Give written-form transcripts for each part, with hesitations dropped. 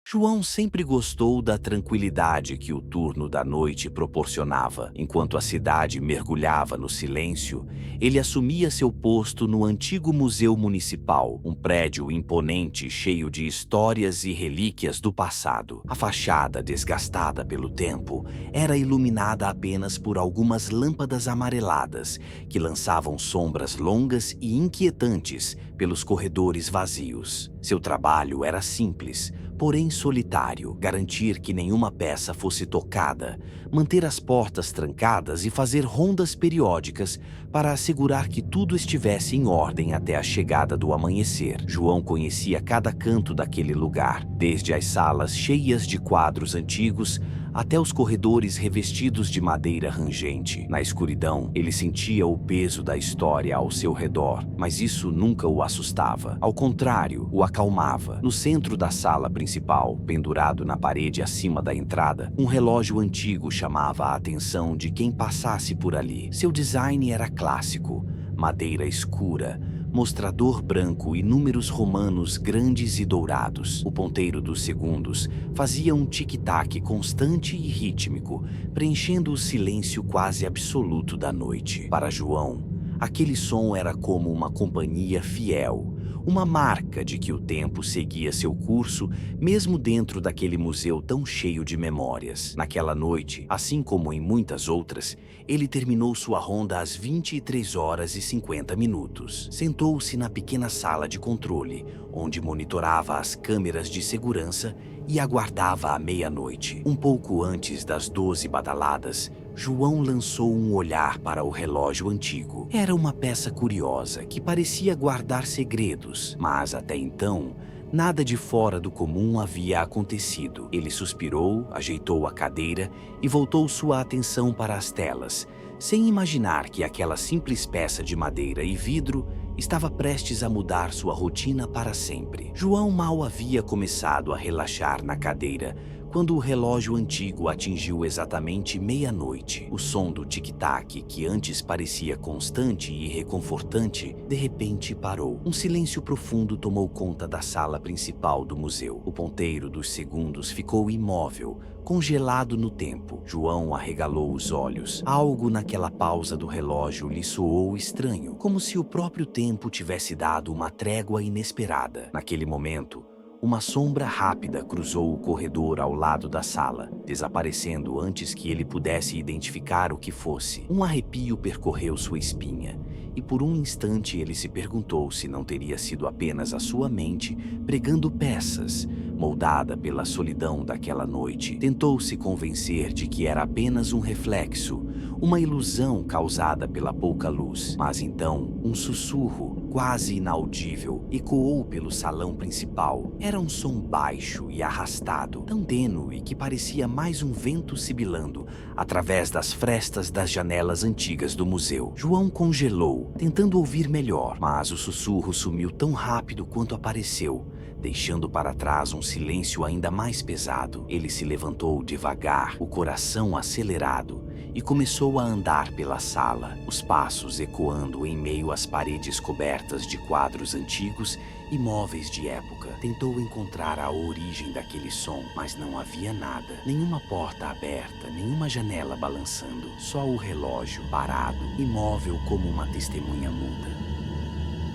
João sempre gostou da tranquilidade que o turno da noite proporcionava. Enquanto a cidade mergulhava no silêncio, ele assumia seu posto no antigo Museu Municipal, um prédio imponente cheio de histórias e relíquias do passado. A fachada, desgastada pelo tempo, era iluminada apenas por algumas lâmpadas amareladas que lançavam sombras longas e inquietantes pelos corredores vazios. Seu trabalho era simples, porém solitário: garantir que nenhuma peça fosse tocada, manter as portas trancadas e fazer rondas periódicas para assegurar que tudo estivesse em ordem até a chegada do amanhecer. João conhecia cada canto daquele lugar, desde as salas cheias de quadros antigos até os corredores revestidos de madeira rangente. Na escuridão, ele sentia o peso da história ao seu redor, mas isso nunca o assustava. Ao contrário, o acalmava. No centro da sala principal, pendurado na parede acima da entrada, um relógio antigo chamava a atenção de quem passasse por ali. Seu design era clássico: madeira escura, mostrador branco e números romanos grandes e dourados. O ponteiro dos segundos fazia um tic-tac constante e rítmico, preenchendo o silêncio quase absoluto da noite. Para João, aquele som era como uma companhia fiel, uma marca de que o tempo seguia seu curso, mesmo dentro daquele museu tão cheio de memórias. Naquela noite, assim como em muitas outras, ele terminou sua ronda às 23h50. Sentou-se na pequena sala de controle, onde monitorava as câmeras de segurança e aguardava a meia-noite. Um pouco antes das 12 badaladas, João lançou um olhar para o relógio antigo. Era uma peça curiosa que parecia guardar segredos, mas até então nada de fora do comum havia acontecido. Ele suspirou, ajeitou a cadeira e voltou sua atenção para as telas, sem imaginar que aquela simples peça de madeira e vidro estava prestes a mudar sua rotina para sempre. João mal havia começado a relaxar na cadeira quando o relógio antigo atingiu exatamente meia-noite. O som do tic-tac, que antes parecia constante e reconfortante, de repente parou. Um silêncio profundo tomou conta da sala principal do museu. O ponteiro dos segundos ficou imóvel, congelado no tempo. João arregalou os olhos. Algo naquela pausa do relógio lhe soou estranho, como se o próprio tempo tivesse dado uma trégua inesperada. Naquele momento, uma sombra rápida cruzou o corredor ao lado da sala, desaparecendo antes que ele pudesse identificar o que fosse. Um arrepio percorreu sua espinha, e por um instante ele se perguntou se não teria sido apenas a sua mente pregando peças, moldada pela solidão daquela noite. Tentou se convencer de que era apenas um reflexo, uma ilusão causada pela pouca luz. Mas então, um sussurro, quase inaudível, ecoou pelo salão principal. Era um som baixo e arrastado, tão tênue que parecia mais um vento sibilando através das frestas das janelas antigas do museu. João congelou, tentando ouvir melhor, mas o sussurro sumiu tão rápido quanto apareceu, deixando para trás um silêncio ainda mais pesado. Ele se levantou devagar, o coração acelerado, e começou a andar pela sala, os passos ecoando em meio às paredes cobertas de quadros antigos e móveis de época. Tentou encontrar a origem daquele som, mas não havia nada. Nenhuma porta aberta, nenhuma janela balançando. Só o relógio, parado, imóvel como uma testemunha muda.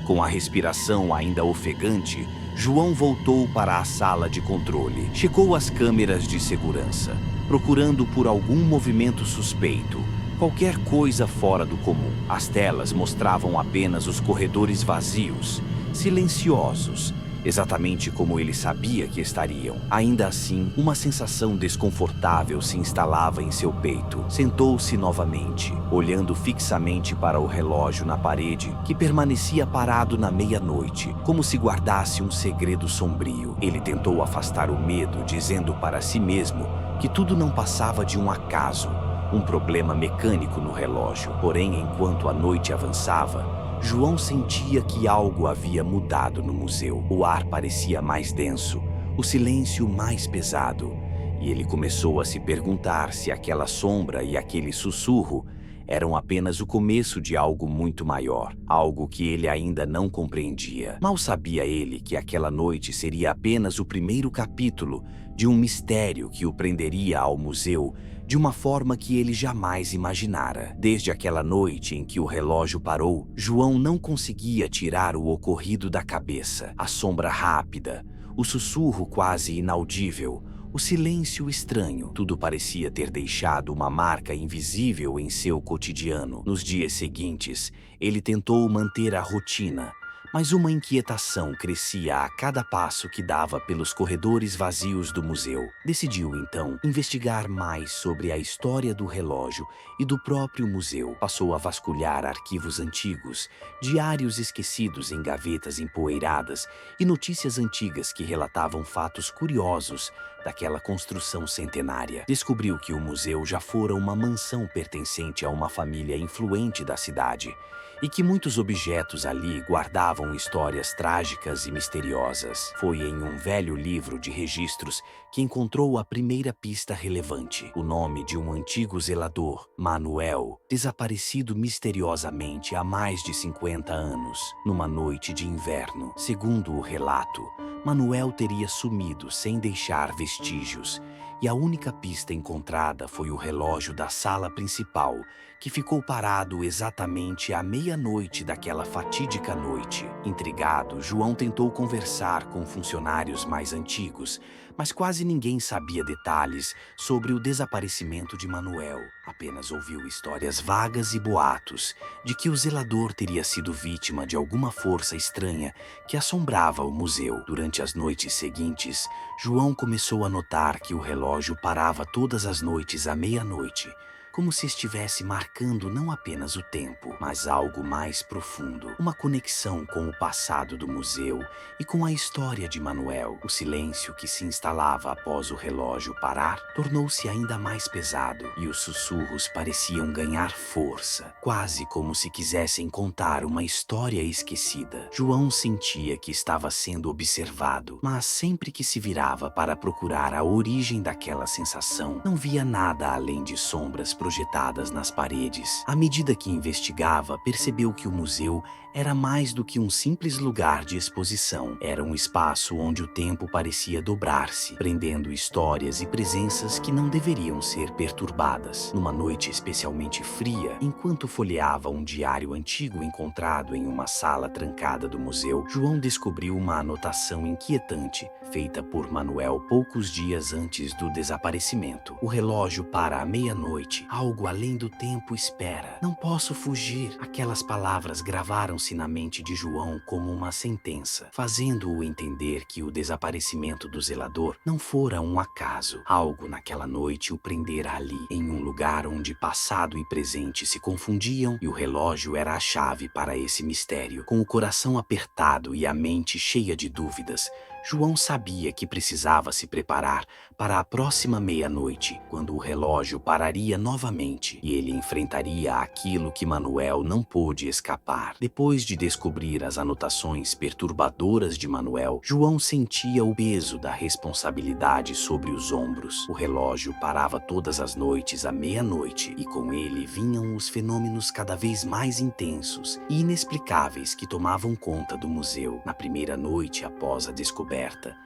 Com a respiração ainda ofegante, João voltou para a sala de controle. Checou as câmeras de segurança, procurando por algum movimento suspeito, qualquer coisa fora do comum. As telas mostravam apenas os corredores vazios, silenciosos, exatamente como ele sabia que estariam. Ainda assim, uma sensação desconfortável se instalava em seu peito. Sentou-se novamente, olhando fixamente para o relógio na parede, que permanecia parado na meia-noite, como se guardasse um segredo sombrio. Ele tentou afastar o medo, dizendo para si mesmo que tudo não passava de um acaso, um problema mecânico no relógio. Porém, enquanto a noite avançava, João sentia que algo havia mudado no museu. O ar parecia mais denso, o silêncio mais pesado, e ele começou a se perguntar se aquela sombra e aquele sussurro eram apenas o começo de algo muito maior, algo que ele ainda não compreendia. Mal sabia ele que aquela noite seria apenas o primeiro capítulo de um mistério que o prenderia ao museu de uma forma que ele jamais imaginara. Desde aquela noite em que o relógio parou, João não conseguia tirar o ocorrido da cabeça. A sombra rápida, o sussurro quase inaudível, o silêncio estranho, tudo parecia ter deixado uma marca invisível em seu cotidiano. Nos dias seguintes, ele tentou manter a rotina, mas uma inquietação crescia a cada passo que dava pelos corredores vazios do museu. Decidiu, então, investigar mais sobre a história do relógio e do próprio museu. Passou a vasculhar arquivos antigos, diários esquecidos em gavetas empoeiradas e notícias antigas que relatavam fatos curiosos daquela construção centenária. Descobriu que o museu já fora uma mansão pertencente a uma família influente da cidade e que muitos objetos ali guardavam histórias trágicas e misteriosas. Foi em um velho livro de registros que encontrou a primeira pista relevante: o nome de um antigo zelador, Manuel, desaparecido misteriosamente há mais de 50 anos, numa noite de inverno. Segundo o relato, Manuel teria sumido sem deixar vestígios, e a única pista encontrada foi o relógio da sala principal, que ficou parado exatamente à meia-noite daquela fatídica noite. Intrigado, João tentou conversar com funcionários mais antigos, mas quase ninguém sabia detalhes sobre o desaparecimento de Manuel. Apenas ouviu histórias vagas e boatos de que o zelador teria sido vítima de alguma força estranha que assombrava o museu. Durante as noites seguintes, João começou a notar que o relógio parava todas as noites à meia-noite, como se estivesse marcando não apenas o tempo, mas algo mais profundo, uma conexão com o passado do museu e com a história de Manuel. O silêncio que se instalava após o relógio parar tornou-se ainda mais pesado e os sussurros pareciam ganhar força, quase como se quisessem contar uma história esquecida. João sentia que estava sendo observado, mas sempre que se virava para procurar a origem daquela sensação, não via nada além de sombras projetadas nas paredes. À medida que investigava, percebeu que o museu era mais do que um simples lugar de exposição. Era um espaço onde o tempo parecia dobrar-se, prendendo histórias e presenças que não deveriam ser perturbadas. Numa noite especialmente fria, enquanto folheava um diário antigo encontrado em uma sala trancada do museu, João descobriu uma anotação inquietante, feita por Manuel poucos dias antes do desaparecimento. O relógio para a meia-noite. Algo além do tempo espera. Não posso fugir. Aquelas palavras gravaram-se na mente de João como uma sentença, fazendo-o entender que o desaparecimento do zelador não fora um acaso. Algo naquela noite o prendera ali, em um lugar onde passado e presente se confundiam, e o relógio era a chave para esse mistério. Com o coração apertado e a mente cheia de dúvidas, João sabia que precisava se preparar para a próxima meia-noite, quando o relógio pararia novamente e ele enfrentaria aquilo que Manuel não pôde escapar. Depois de descobrir as anotações perturbadoras de Manuel, João sentia o peso da responsabilidade sobre os ombros. O relógio parava todas as noites à meia-noite e com ele vinham os fenômenos cada vez mais intensos e inexplicáveis que tomavam conta do museu. Na primeira noite após a descoberta,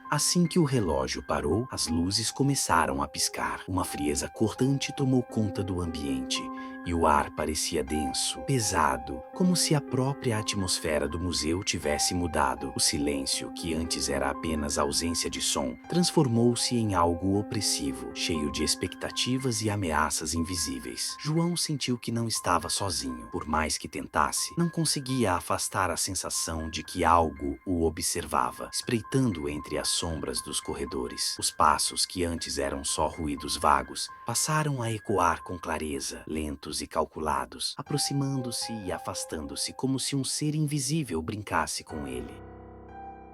assim que o relógio parou, as luzes começaram a piscar. Uma frieza cortante tomou conta do ambiente e o ar parecia denso, pesado, como se a própria atmosfera do museu tivesse mudado. O silêncio, que antes era apenas ausência de som, transformou-se em algo opressivo, cheio de expectativas e ameaças invisíveis. João sentiu que não estava sozinho. Por mais que tentasse, não conseguia afastar a sensação de que algo o observava, espreitando entre as sombras dos corredores. Os passos, que antes eram só ruídos vagos, passaram a ecoar com clareza, lentos e calculados, aproximando-se e afastando-se como se um ser invisível brincasse com ele.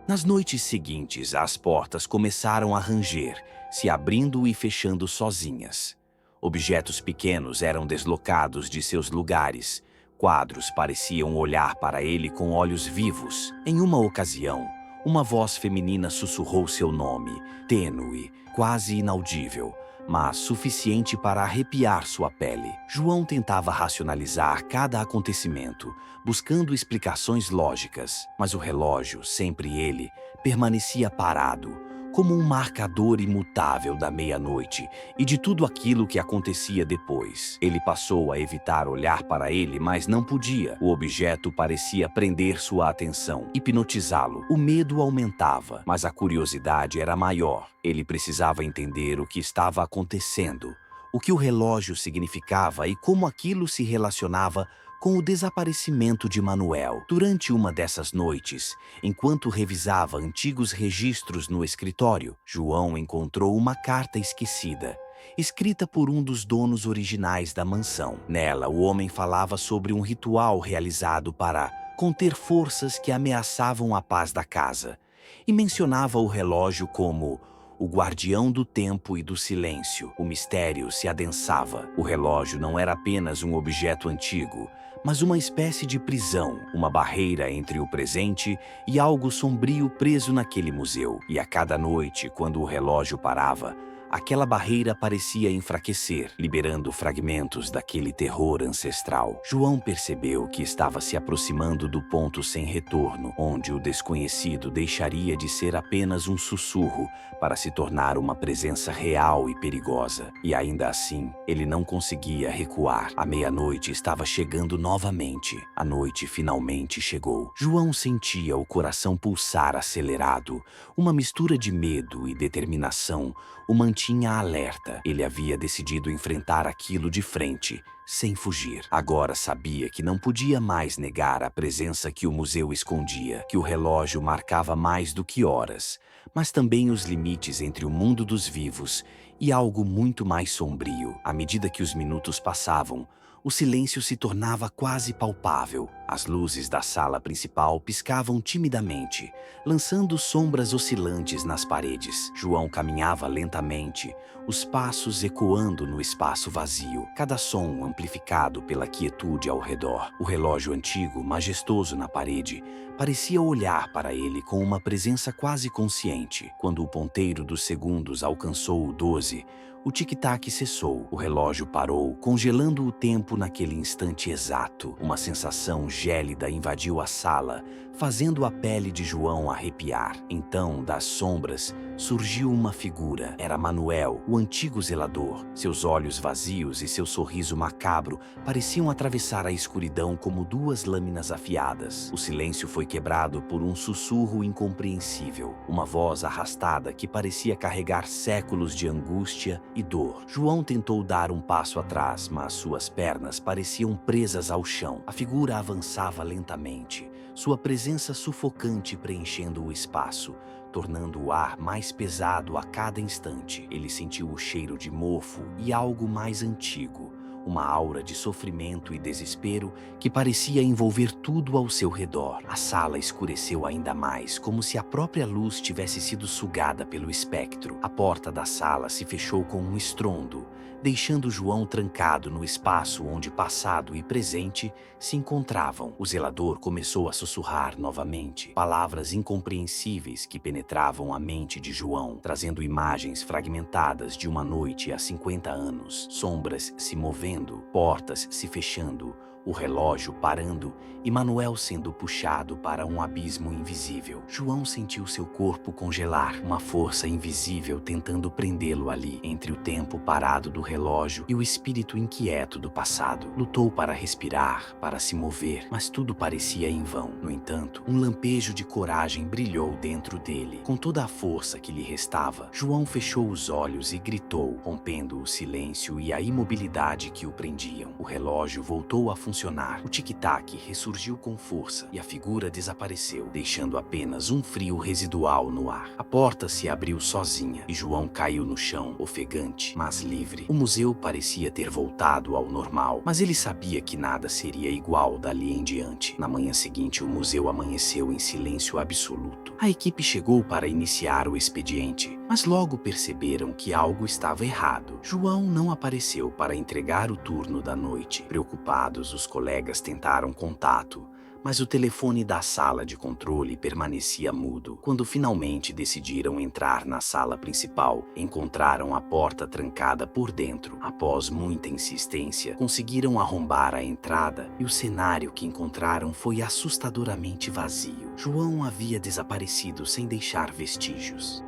Nas noites seguintes, as portas começaram a ranger, se abrindo e fechando sozinhas. Objetos pequenos eram deslocados de seus lugares. Quadros pareciam olhar para ele com olhos vivos. Em uma ocasião, uma voz feminina sussurrou seu nome, tênue, quase inaudível, mas suficiente para arrepiar sua pele. João tentava racionalizar cada acontecimento, buscando explicações lógicas, mas o relógio, sempre ele, permanecia parado, como um marcador imutável da meia-noite e de tudo aquilo que acontecia depois. Ele passou a evitar olhar para ele, mas não podia. O objeto parecia prender sua atenção, hipnotizá-lo. O medo aumentava, mas a curiosidade era maior. Ele precisava entender o que estava acontecendo, o que o relógio significava e como aquilo se relacionava com o desaparecimento de Manuel. Durante uma dessas noites, enquanto revisava antigos registros no escritório, João encontrou uma carta esquecida, escrita por um dos donos originais da mansão. Nela, o homem falava sobre um ritual realizado para conter forças que ameaçavam a paz da casa, e mencionava o relógio como o guardião do tempo e do silêncio. O mistério se adensava. O relógio não era apenas um objeto antigo, mas uma espécie de prisão, uma barreira entre o presente e algo sombrio preso naquele museu. E a cada noite, quando o relógio parava, aquela barreira parecia enfraquecer, liberando fragmentos daquele terror ancestral. João percebeu que estava se aproximando do ponto sem retorno, onde o desconhecido deixaria de ser apenas um sussurro para se tornar uma presença real e perigosa. E ainda assim, ele não conseguia recuar. A meia-noite estava chegando novamente. A noite finalmente chegou. João sentia o coração pulsar acelerado. Uma mistura de medo e determinação o mantinha alerta. Ele havia decidido enfrentar aquilo de frente, sem fugir. Agora sabia que não podia mais negar a presença que o museu escondia, que o relógio marcava mais do que horas, mas também os limites entre o mundo dos vivos e algo muito mais sombrio. À medida que os minutos passavam, o silêncio se tornava quase palpável. As luzes da sala principal piscavam timidamente, lançando sombras oscilantes nas paredes. João caminhava lentamente, os passos ecoando no espaço vazio, cada som amplificado pela quietude ao redor. O relógio antigo, majestoso na parede, parecia olhar para ele com uma presença quase consciente. Quando o ponteiro dos segundos alcançou o 12, o tic-tac cessou. O relógio parou, congelando o tempo naquele instante exato. Uma sensação gélida invadiu a sala, fazendo a pele de João arrepiar. Então, das sombras, surgiu uma figura. Era Manuel, o antigo zelador. Seus olhos vazios e seu sorriso macabro pareciam atravessar a escuridão como duas lâminas afiadas. O silêncio foi quebrado por um sussurro incompreensível, uma voz arrastada que parecia carregar séculos de angústia e dor. João tentou dar um passo atrás, mas suas pernas pareciam presas ao chão. A figura avançava lentamente, sua presença sufocante preenchendo o espaço, tornando o ar mais pesado a cada instante. Ele sentiu o cheiro de mofo e algo mais antigo, uma aura de sofrimento e desespero que parecia envolver tudo ao seu redor. A sala escureceu ainda mais, como se a própria luz tivesse sido sugada pelo espectro. A porta da sala se fechou com um estrondo, deixando João trancado no espaço onde passado e presente se encontravam. O zelador começou a sussurrar novamente, palavras incompreensíveis que penetravam a mente de João, trazendo imagens fragmentadas de uma noite há 50 anos. Sombras se movendo, portas se fechando, o relógio parando e Manuel sendo puxado para um abismo invisível. João sentiu seu corpo congelar, uma força invisível tentando prendê-lo ali, entre o tempo parado do relógio e o espírito inquieto do passado. Lutou para respirar, para se mover, mas tudo parecia em vão. No entanto, um lampejo de coragem brilhou dentro dele. Com toda a força que lhe restava, João fechou os olhos e gritou, rompendo o silêncio e a imobilidade que o prendiam. O relógio voltou a funcionar. O tic-tac ressurgiu com força e a figura desapareceu, deixando apenas um frio residual no ar. A porta se abriu sozinha e João caiu no chão, ofegante, mas livre. O museu parecia ter voltado ao normal, mas ele sabia que nada seria igual dali em diante. Na manhã seguinte, o museu amanheceu em silêncio absoluto. A equipe chegou para iniciar o expediente, mas logo perceberam que algo estava errado. João não apareceu para entregar o turno da noite. Preocupados, os colegas tentaram contato, Mas o telefone da sala de controle permanecia mudo. Quando finalmente decidiram entrar na sala principal, encontraram a porta trancada por dentro. Após muita insistência, conseguiram arrombar a entrada e o cenário que encontraram foi assustadoramente vazio. João havia desaparecido sem deixar vestígios.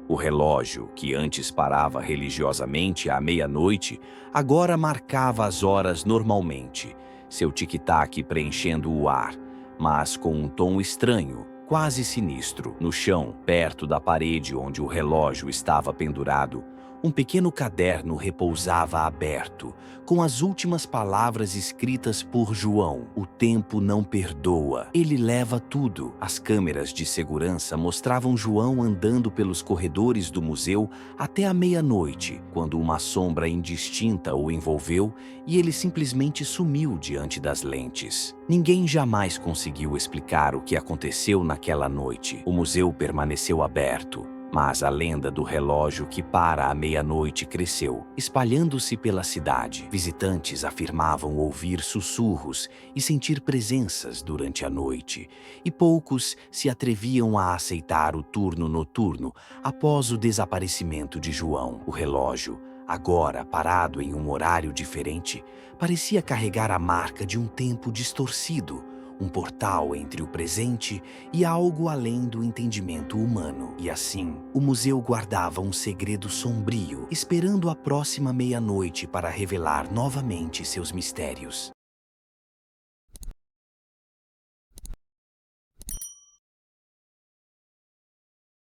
O relógio, que antes parava religiosamente à meia-noite, agora marcava as horas normalmente, seu tic-tac preenchendo o ar, mas com um tom estranho, quase sinistro. No chão, perto da parede onde o relógio estava pendurado, um pequeno caderno repousava aberto, com as últimas palavras escritas por João. O tempo não perdoa, ele leva tudo. As câmeras de segurança mostravam João andando pelos corredores do museu até a meia-noite, quando uma sombra indistinta o envolveu e ele simplesmente sumiu diante das lentes. Ninguém jamais conseguiu explicar o que aconteceu naquela noite. O museu permaneceu aberto, mas a lenda do relógio que para à meia-noite cresceu, espalhando-se pela cidade. Visitantes afirmavam ouvir sussurros e sentir presenças durante a noite, e poucos se atreviam a aceitar o turno noturno após o desaparecimento de João. O relógio, agora parado em um horário diferente, parecia carregar a marca de um tempo distorcido, um portal entre o presente e algo além do entendimento humano. E assim, o museu guardava um segredo sombrio, esperando a próxima meia-noite para revelar novamente seus mistérios.